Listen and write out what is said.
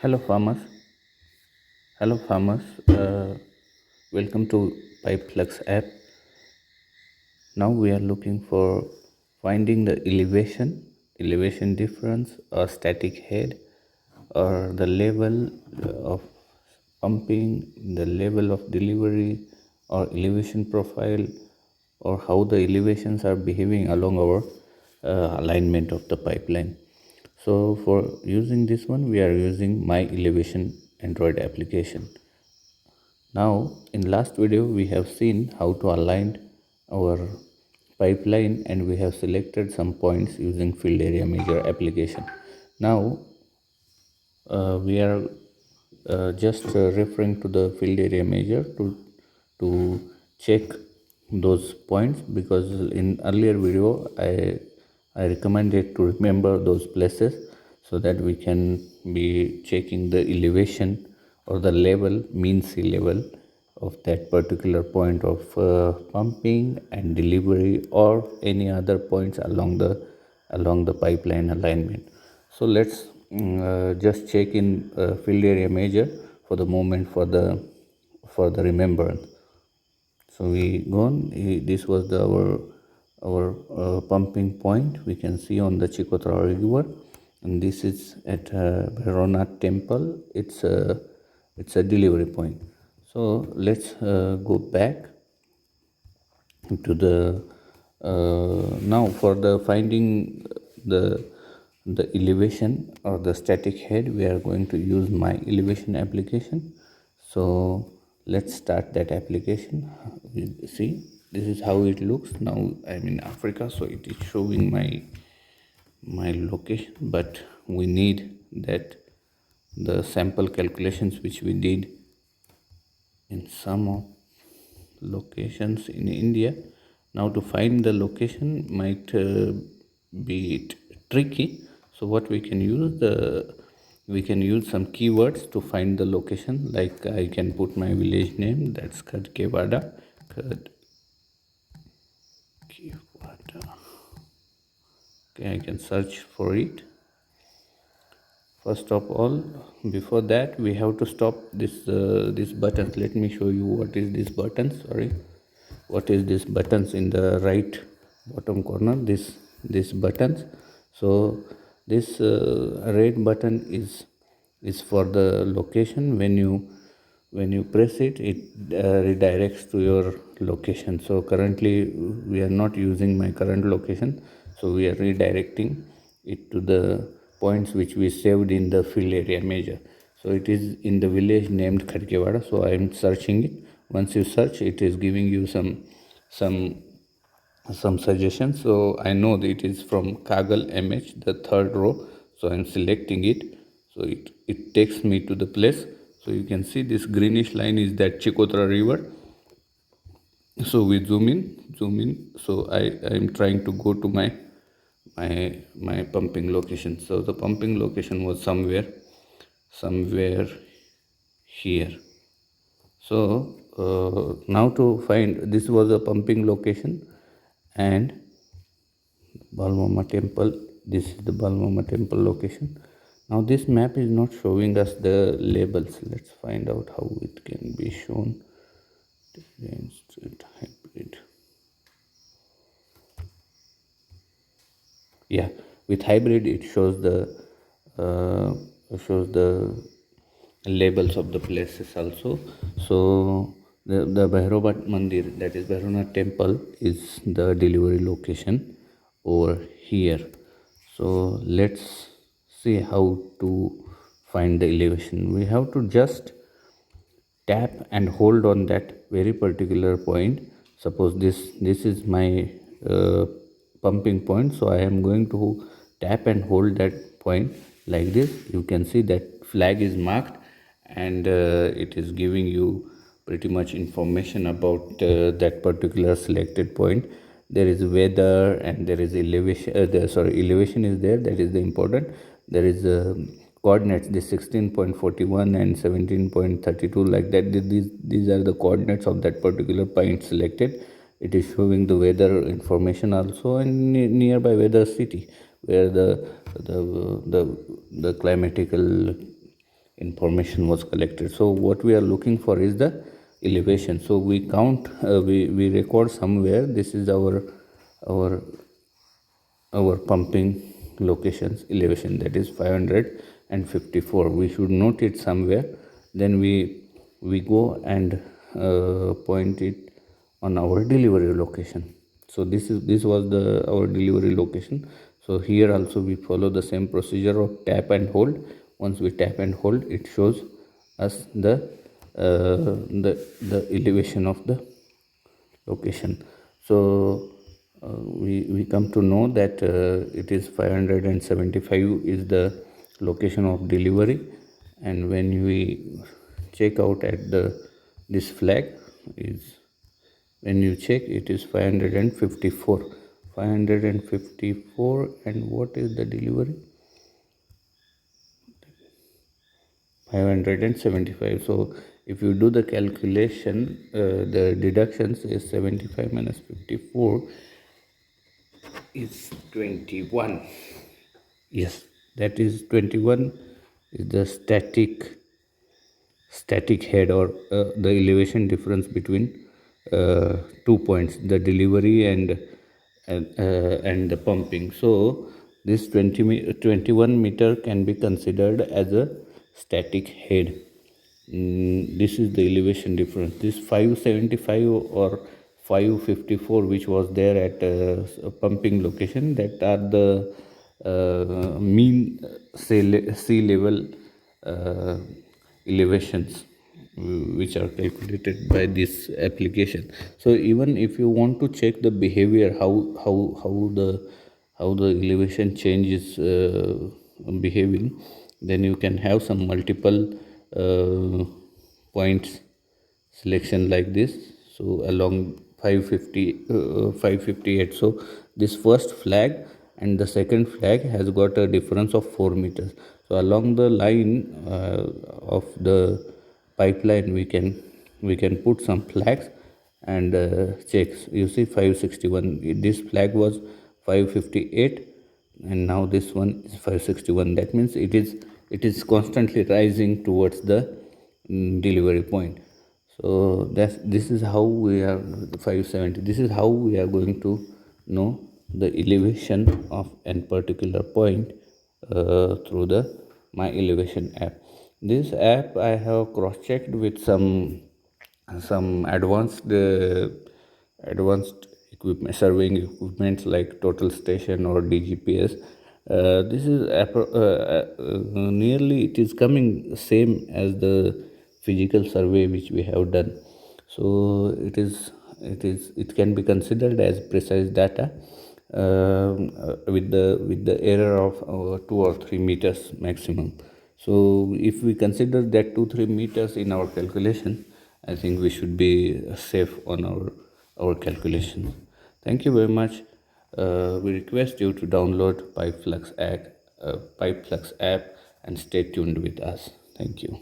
Hello farmers. Hello farmers. Welcome to Pipeflux app. Now we are looking for finding the elevation difference or static head or the level of pumping, the level of delivery or elevation profile or how the elevations are behaving along our alignment of the pipeline. So for using this one, we are using My Elevation Android application. Now, in last video, we have seen how to align our pipeline and we have selected some points using field area measure application. Now, we are just referring to the field area measure to check those points, because in earlier video I recommended to remember those places so that we can be checking the elevation or the level, mean sea level of that particular point of pumping and delivery or any other points along the pipeline alignment. So let's just check in field area measure for the moment for the remembrance. So we go on. This was our pumping point. We can see on the Chikotra River, and this is at Bhairanath Temple. It's a delivery point. So let's go back to the now for the finding the the elevation or the static head. We are going to use My Elevation application. So let's start that application. See, this is how it looks. Now I'm in Africa, so it is showing my location, but we need that the sample calculations which we did in some of locations in India. Now to find the location might be tricky. So what we can use, we can use some keywords to find the location. Like I can put my village name, that's Khadkewada. Okay, I can search for it. First of all, before that we have to stop this buttons. Let me show you what is this button. Sorry, what is this buttons in the right bottom corner, this buttons. So this red button is for the location. When you press it, it redirects to your location. So currently we are not using my current location, so we are redirecting it to the points which we saved in the field area measure. So it is in the village named Khadkewada. So I am searching it. Once you search, it is giving you some suggestions. So I know that it is from Kagal MH, the third row. So I am selecting it. So it takes me to the place. So you can see this greenish line is that Chikotra River. So we zoom in. So I am trying to go to my pumping location. So the pumping location was somewhere here. So now to find, this was a pumping location, and Balmama temple, this is the Balmama temple location. Now this map is not showing us the labels. Let's find out how it can be shown. Hybrid. Yeah, with hybrid it shows uh, the labels of the places also. So the Bhairovat Mandir, that is Bhairanath temple, is the delivery location over here. So let's see how to find the elevation. We have to just tap and hold on that very particular point. Suppose this is my pumping point, so I am going to tap and hold that point like this. You can see that flag is marked, and it is giving you pretty much information about that particular selected point. There is weather and there is elevation. Elevation is there, that is the important. There is coordinates, this 16.41 and 17.32, like that. These are the coordinates of that particular point selected. It is showing the weather information also, and nearby weather city where the climatical information was collected. So what we are looking for is the elevation. So we count, we record somewhere. This is our our pumping locations elevation, that is 554. We should note it somewhere. Then we go and point it on our delivery location. So this was the our delivery location. So here also we follow the same procedure of tap and hold. Once we tap and hold, it shows us the elevation of the location. So we come to know that it is 575 is the location of delivery. And when we check out at the this flag is, when you check, it is 554. 554. And what is the delivery? 575. So if you do the calculation, the deductions is 75 minus 54 is 21. Yes, that is 21 is the static head, or the elevation difference between 2 points, the delivery and the pumping. So this 21 meter can be considered as a static head. This is the elevation difference. This 575 or 554 which was there at pumping location, that are the mean sea level uh, elevations which are calculated by this application. So even if you want to check the behavior, how the elevation change is behaving, then you can have some multiple points selection like this. So along 558, so this first flag and the second flag has got a difference of 4 meters. So along the line of the pipeline, we can put some flags and checks. You see 561, this flag was 558, and now this one is 561. That means it is constantly rising towards the delivery point. So this is how we are 570. This is how we are going to know the elevation of a particular point through the My Elevation app. This app I have cross checked with some advanced equipment, surveying equipment like total station or DGPS. This is nearly, it is coming same as the physical survey which we have done. So it can be considered as precise data, with the error of 2 or 3 meters maximum. So if we consider that 2-3 meters in our calculation, I think we should be safe on our calculations. Thank you very much. We request you to download Pipeflux app and stay tuned with us. Thank you.